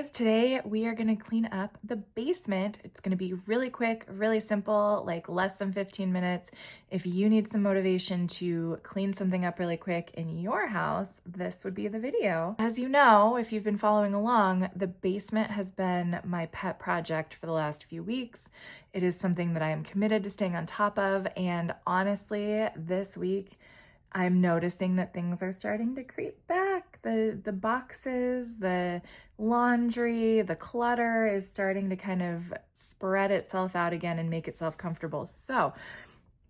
guys, today we are going to clean up the basement. It's going to be really quick, really simple, like less than 15 minutes. If you need some motivation to clean something up really quick in your house, this would be the video. As you know, if you've been following along, the basement has been my pet project for the last few weeks. It is something that I am committed to staying on top of, and honestly, this week I'm noticing that things are starting to creep back. The boxes, the laundry, the clutter is starting to kind of spread itself out again and make itself comfortable. So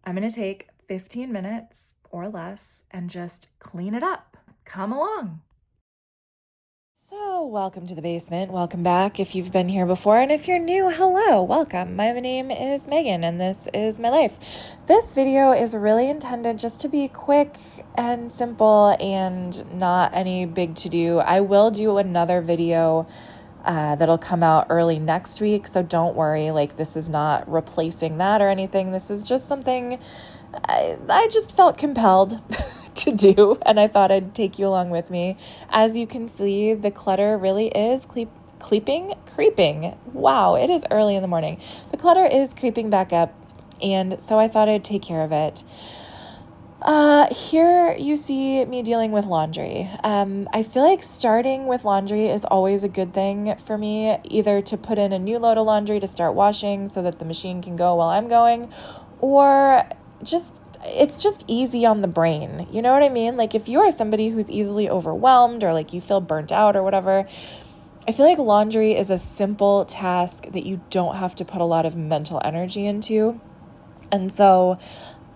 I'm going to take 15 minutes or less and just clean it up. Come along. So welcome to the basement. Welcome back if you've been here before. And if you're new, hello, welcome. My name is Megan and this is my life. This video is really intended just to be quick and simple and not any big to do. I will do another video that'll come out early next week. So don't worry, like this is not replacing that or anything. This is just something I just felt compelled to do, and I thought I'd take you along with me. As you can see, the clutter really is creeping. Wow, it is early in the morning. The clutter is creeping back up, and so I thought I'd take care of it. Here you see me dealing with laundry. I feel like starting with laundry is always a good thing for me, either to put in a new load of laundry to start washing so that the machine can go while I'm going, or it's just easy on the brain. You know what I mean? Like if you are somebody who's easily overwhelmed or like you feel burnt out or whatever, I feel like laundry is a simple task that you don't have to put a lot of mental energy into. And so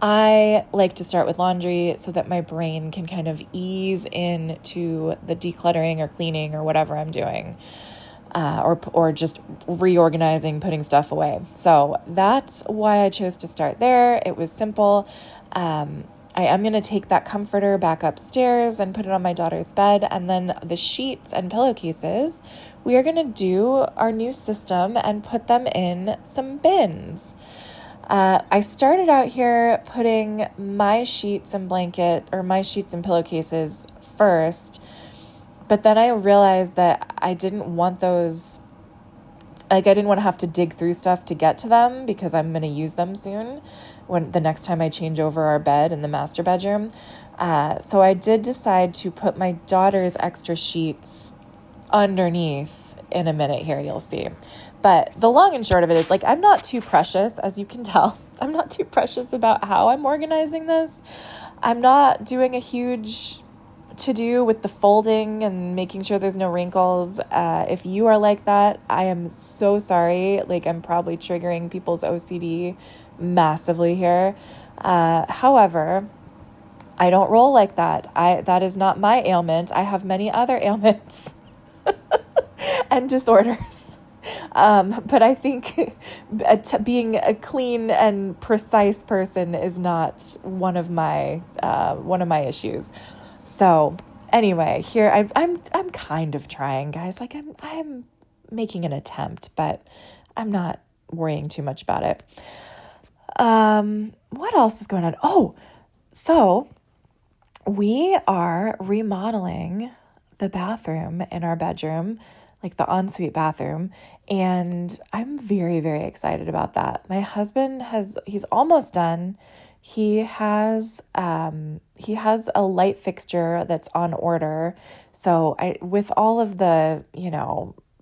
I like to start with laundry so that my brain can kind of ease into the decluttering or cleaning or whatever I'm doing. Or just reorganizing, putting stuff away. So that's why I chose to start there. It was simple. I am going to take that comforter back upstairs and put it on my daughter's bed. And then the sheets and pillowcases, we are going to do our new system and put them in some bins. I started out here putting my sheets and pillowcases first. But then I realized that I didn't want those, like I didn't want to have to dig through stuff to get to them because I'm going to use them soon when the next time I change over our bed in the master bedroom. So I did decide to put my daughter's extra sheets underneath. In a minute here, you'll see. But the long and short of it is, like, I'm not too precious, as you can tell. I'm not too precious about how I'm organizing this. I'm not doing a huge to do with the folding and making sure there's no wrinkles. If you are like that, I am so sorry. Like I'm probably triggering people's OCD massively here. However, I don't roll like that. That is not my ailment. I have many other ailments and disorders. But I think being a clean and precise person is not one of my issues. So anyway, here I'm kind of trying, guys. Like I'm making an attempt, but I'm not worrying too much about it. What else is going on? Oh, so we are remodeling the bathroom in our bedroom, like the ensuite bathroom, and I'm very, very excited about that. My husband he's almost done. He has a light fixture that's on order. So with all of the,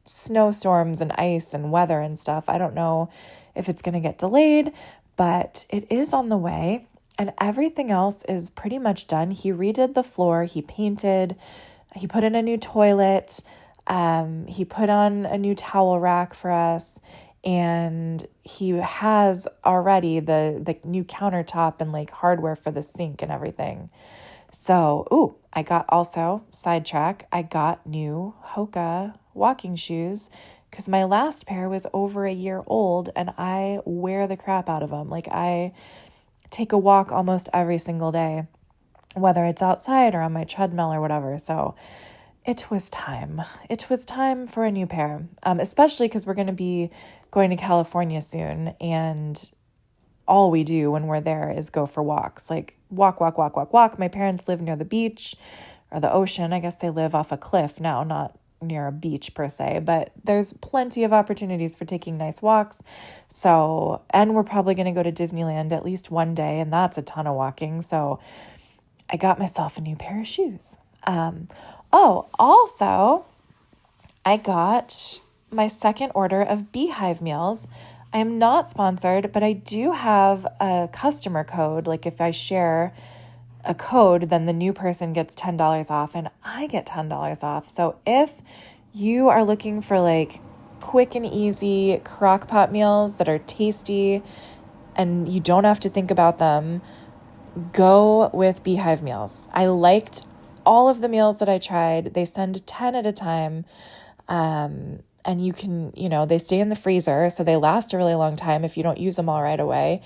snowstorms and ice and weather and stuff, I don't know if it's going to get delayed, but it is on the way and everything else is pretty much done. He redid the floor, he painted, he put in a new toilet, he put on a new towel rack for us. And he has already the new countertop and like hardware for the sink and everything. So, I got new Hoka walking shoes because my last pair was over a year old and I wear the crap out of them. Like I take a walk almost every single day, whether it's outside or on my treadmill or whatever. So it was time. It was time for a new pair, especially because we're going to be going to California soon. And all we do when we're there is go for walks, like walk. My parents live near the beach or the ocean. I guess they live off a cliff now, not near a beach per se, but there's plenty of opportunities for taking nice walks. So, and we're probably going to go to Disneyland at least one day, and that's a ton of walking. So I got myself a new pair of shoes. Also, I got my second order of Beehive meals. I am not sponsored, but I do have a customer code. Like if I share a code, then the new person gets $10 off and I get $10 off. So if you are looking for like quick and easy crock pot meals that are tasty and you don't have to think about them, go with Beehive meals. I liked all of the meals that I tried. They send 10 at a time. And you can, they stay in the freezer, so they last a really long time if you don't use them all right away.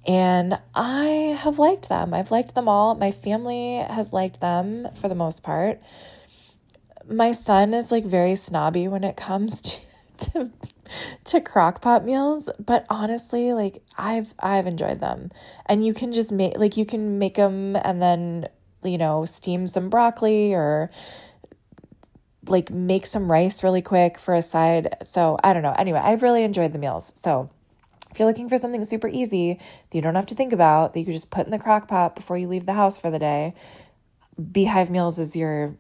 And I have liked them. I've liked them all. My family has liked them for the most part. My son is like very snobby when it comes to crock pot meals, but honestly, like I've enjoyed them. And you can just make them and then, steam some broccoli or like make some rice really quick for a side. So I don't know. Anyway, I've really enjoyed the meals. So if you're looking for something super easy that you don't have to think about, that you can just put in the crock pot before you leave the house for the day, Beehive meals is your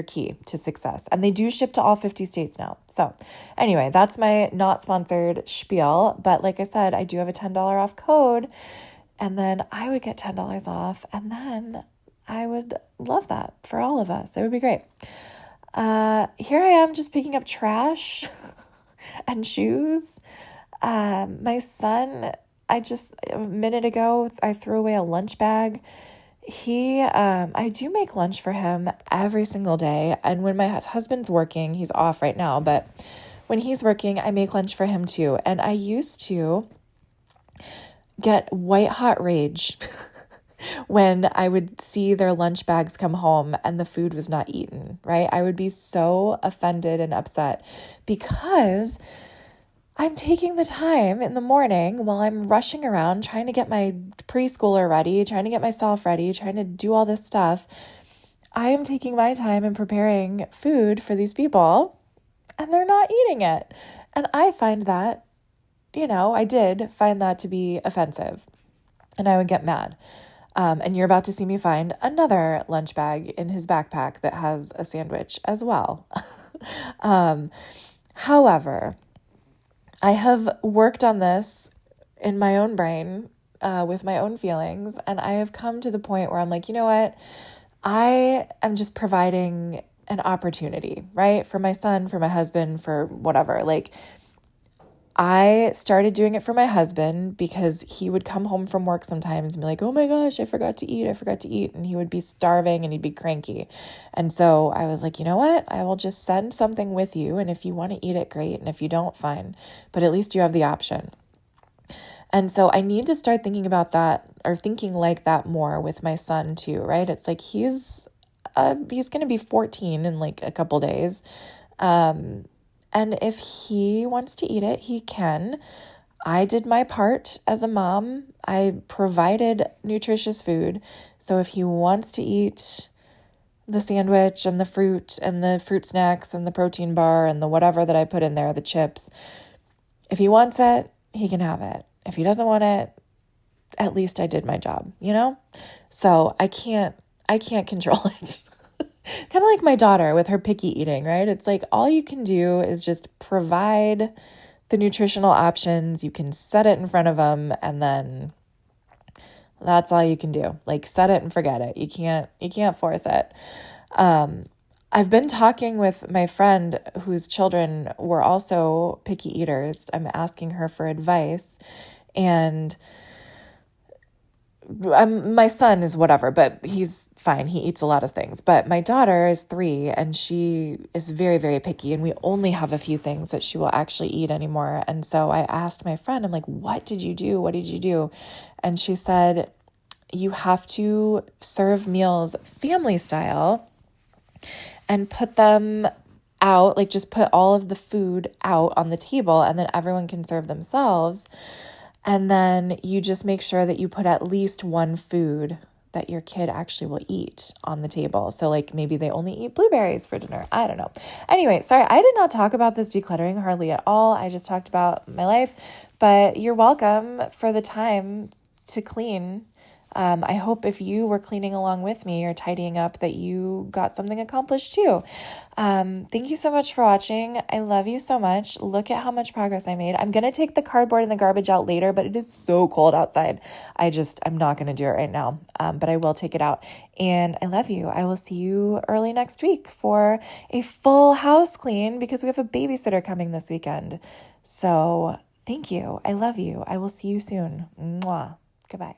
key to success. And they do ship to all 50 states now. So anyway, that's my not sponsored spiel. But like I said, I do have a $10 off code, and then I would get $10 off. And then I would love that for all of us. It would be great. Here I am just picking up trash and shoes. My son, a minute ago, I threw away a lunch bag. I do make lunch for him every single day. And when my husband's working, he's off right now, but when he's working, I make lunch for him too. And I used to get white hot rage when I would see their lunch bags come home and the food was not eaten, right? I would be so offended and upset because I'm taking the time in the morning while I'm rushing around trying to get my preschooler ready, trying to get myself ready, trying to do all this stuff. I am taking my time and preparing food for these people, and they're not eating it. And I find that, I did find that to be offensive, and I would get mad. And you're about to see me find another lunch bag in his backpack that has a sandwich as well. However, I have worked on this in my own brain with my own feelings, and I have come to the point where I'm like, you know what? I am just providing an opportunity, right? For my son, for my husband, for whatever. Like, I started doing it for my husband because he would come home from work sometimes and be like, oh my gosh, I forgot to eat. And he would be starving and he'd be cranky. And so I was like, you know what? I will just send something with you. And if you want to eat it, great. And if you don't, fine. But at least you have the option. And so I need to start thinking about that, or thinking like that more with my son too, right? It's like he's going to be 14 in like a couple days. And if he wants to eat it, he can. I did my part as a mom. I provided nutritious food. So if he wants to eat the sandwich and the fruit snacks and the protein bar and the whatever that I put in there, the chips, if he wants it, he can have it. If he doesn't want it, at least I did my job, So I can't control it. Kind of like my daughter with her picky eating, right? It's like all you can do is just provide the nutritional options. You can set it in front of them, and then that's all you can do. Like, set it and forget it. You can't force it. I've been talking with my friend whose children were also picky eaters. I'm asking her for advice, and my son is whatever, but he's fine. He eats a lot of things. But my daughter is 3, and she is very, very picky, and we only have a few things that she will actually eat anymore. And so I asked my friend, I'm like, what did you do? What did you do? And she said, you have to serve meals family style and put them out, like just put all of the food out on the table, and then everyone can serve themselves. And then you just make sure that you put at least one food that your kid actually will eat on the table. So like maybe they only eat blueberries for dinner. I don't know. Anyway, sorry, I did not talk about this decluttering hardly at all. I just talked about my life, but you're welcome for the time to clean. I hope if you were cleaning along with me or tidying up that you got something accomplished too. Thank you so much for watching. I love you so much. Look at how much progress I made. I'm going to take the cardboard and the garbage out later, but it is so cold outside. I'm not going to do it right now, but I will take it out. And I love you. I will see you early next week for a full house clean because we have a babysitter coming this weekend. So thank you. I love you. I will see you soon. Mwah. Goodbye.